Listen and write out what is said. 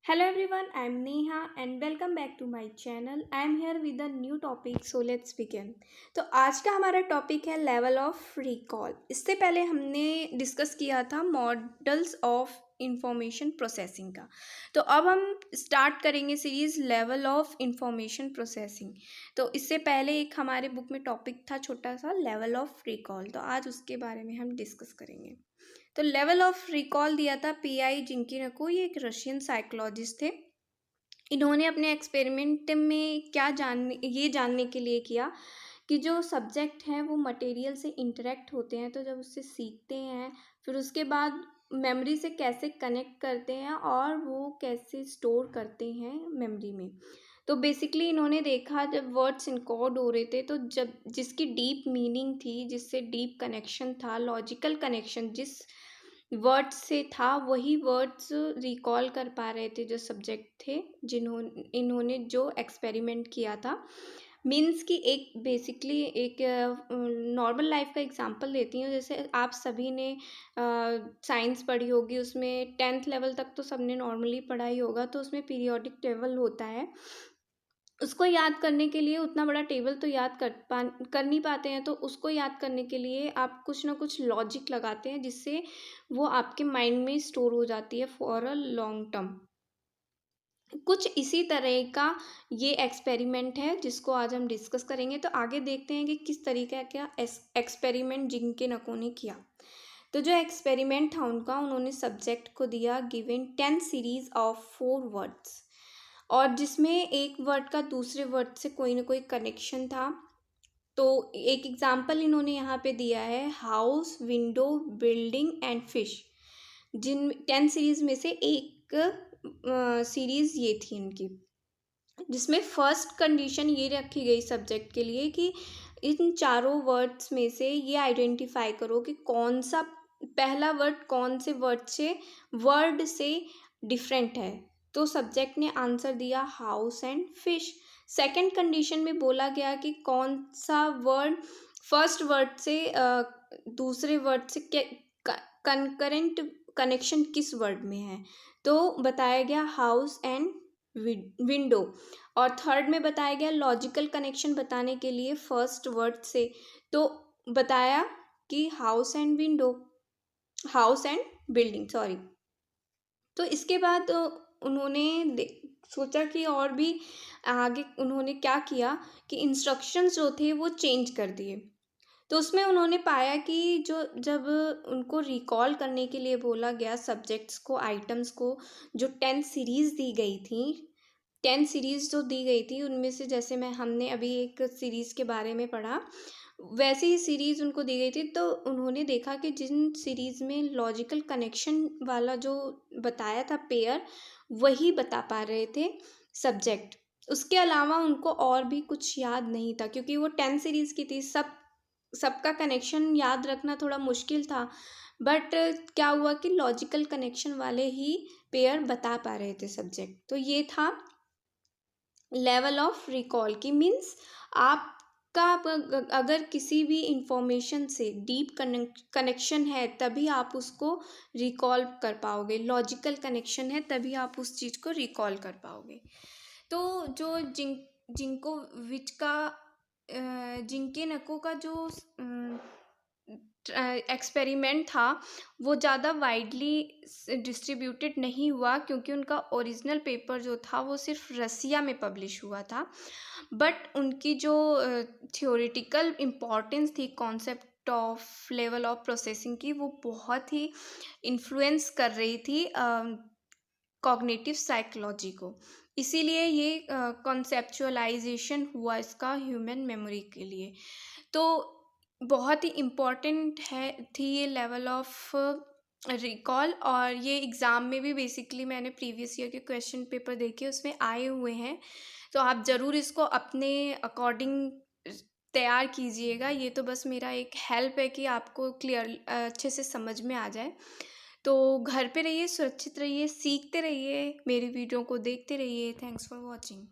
Hello everyone, I am Neha and welcome back to my channel. I am here with a new topic, so let's begin. तो आज का हमारा topic है level of recall. इससे पहले हमने discuss किया था मॉडल्स ऑफ इंफॉर्मेशन प्रोसेसिंग का। तो अब हम स्टार्ट करेंगे series level of information processing. तो इससे पहले एक हमारे बुक में टॉपिक था छोटा सा लेवल ऑफ रिकॉल, तो आज उसके बारे में हम डिस्कस करेंगे। तो लेवल ऑफ रिकॉल दिया था पीआई जिंकिनको, ये एक रशियन साइकोलॉजिस्ट थे। इन्होंने अपने एक्सपेरिमेंट में ये जानने के लिए किया कि जो सब्जेक्ट हैं वो मटेरियल से इंटरेक्ट होते हैं, तो जब उससे सीखते हैं फिर उसके बाद मेमोरी से कैसे कनेक्ट करते हैं और वो कैसे स्टोर करते हैं मेमोरी में। तो बेसिकली इन्होंने देखा जब वर्ड्स इनकोड हो रहे थे, तो जब जिसकी डीप मीनिंग थी, जिससे डीप कनेक्शन था, लॉजिकल कनेक्शन जिस वर्ड्स से था, वही वर्ड्स रिकॉल कर पा रहे थे जो सब्जेक्ट थे इन्होंने जो एक्सपेरिमेंट किया था। मीन्स कि एक बेसिकली एक नॉर्मल लाइफ का एग्जांपल देती हूँ। जैसे आप सभी ने साइंस पढ़ी होगी, उसमें 10th लेवल तक तो सबने नॉर्मली पढ़ा ही होगा। तो उसमें पीरियोडिक टेबल होता है, उसको याद करने के लिए उतना बड़ा टेबल तो याद कर नहीं पाते हैं, तो उसको याद करने के लिए आप कुछ ना कुछ लॉजिक लगाते हैं जिससे वो आपके माइंड में स्टोर हो जाती है फॉर अ लॉन्ग टर्म। कुछ इसी तरह का ये एक्सपेरिमेंट है जिसको आज हम डिस्कस करेंगे। तो आगे देखते हैं कि किस तरीके का एक्सपेरिमेंट जिंकिनको ने किया। तो जो एक्सपेरिमेंट था उनका, उन्होंने सब्जेक्ट को दिया गिवन 10 सीरीज ऑफ 4 वर्ड्स, और जिसमें एक वर्ड का दूसरे वर्ड से कोई ना कोई कनेक्शन था। तो एक एग्जाम्पल इन्होंने यहाँ पे दिया है, house, window, building and fish. जिन 10 सीरीज में से एक सीरीज ये थी इनकी, जिसमें फर्स्ट कंडीशन ये रखी गई सब्जेक्ट के लिए कि इन चारों वर्ड्स में से ये आइडेंटिफाई करो कि कौन सा पहला वर्ड कौन से वर्ड से डिफरेंट है। तो सब्जेक्ट ने आंसर दिया house and fish. Second condition में बोला गया कि कौन सा वर्ड फर्स्ट वर्ड से दूसरे वर्ड से कंकरेंट कनेक्शन किस वर्ड में है। तो बताया गया हाउस एंड विंडो। और थर्ड में बताया गया लॉजिकल कनेक्शन बताने के लिए फर्स्ट वर्ड से, तो बताया कि हाउस एंड बिल्डिंग, सॉरी। तो इसके बाद उन्होंने सोचा कि और भी आगे उन्होंने क्या किया कि इंस्ट्रक्शंस जो थे वो चेंज कर दिए। तो उसमें उन्होंने पाया कि जब उनको रिकॉल करने के लिए बोला गया सब्जेक्ट्स को, आइटम्स को, जो 10 सीरीज़ दी गई थी, 10 सीरीज़ जो दी गई थी उनमें से, जैसे हमने अभी एक सीरीज़ के बारे में पढ़ा, वैसे ही सीरीज़ उनको दी गई थी। तो उन्होंने देखा कि जिन सीरीज़ में लॉजिकल कनेक्शन वाला जो बताया था पेयर, वही बता पा रहे थे सब्जेक्ट। उसके अलावा उनको और भी कुछ याद नहीं था, क्योंकि वो 10 सीरीज़ की थी, सबका कनेक्शन याद रखना थोड़ा मुश्किल था। बट क्या हुआ कि लॉजिकल कनेक्शन वाले ही पेयर बता पा रहे थे सब्जेक्ट। तो ये था लेवल ऑफ रिकॉल की। मीन्स आपका अगर किसी भी इंफॉर्मेशन से डीप कनेक्शन है तभी आप उसको रिकॉल कर पाओगे, लॉजिकल कनेक्शन है तभी आप उस चीज़ को रिकॉल कर पाओगे। तो जो जिंकोविच का जिंकेनको का जो एक्सपेरिमेंट था वो ज़्यादा वाइडली डिस्ट्रीब्यूटेड नहीं हुआ, क्योंकि उनका ओरिजिनल पेपर जो था वो सिर्फ रसिया में पब्लिश हुआ था। बट उनकी जो थियोरेटिकल इम्पोर्टेंस थी concept of level of processing की, वो बहुत ही इन्फ्लुएंस कर रही थी कॉग्निटिव साइकोलॉजी को। इसीलिए ये कॉन्सेप्चुअलाइजेशन हुआ इसका ह्यूमन मेमोरी के लिए। तो बहुत ही इम्पॉर्टेंट थी ये लेवल ऑफ रिकॉल। और ये एग्ज़ाम में भी बेसिकली मैंने प्रीवियस ईयर के क्वेश्चन पेपर देखे, उसमें आए हुए हैं। तो आप ज़रूर इसको अपने अकॉर्डिंग तैयार कीजिएगा। ये तो बस मेरा एक हेल्प है कि आपको क्लियर अच्छे से समझ में आ जाए। तो घर पे रहिए, सुरक्षित रहिए, सीखते रहिए, मेरी वीडियो को देखते रहिए। Thanks for watching.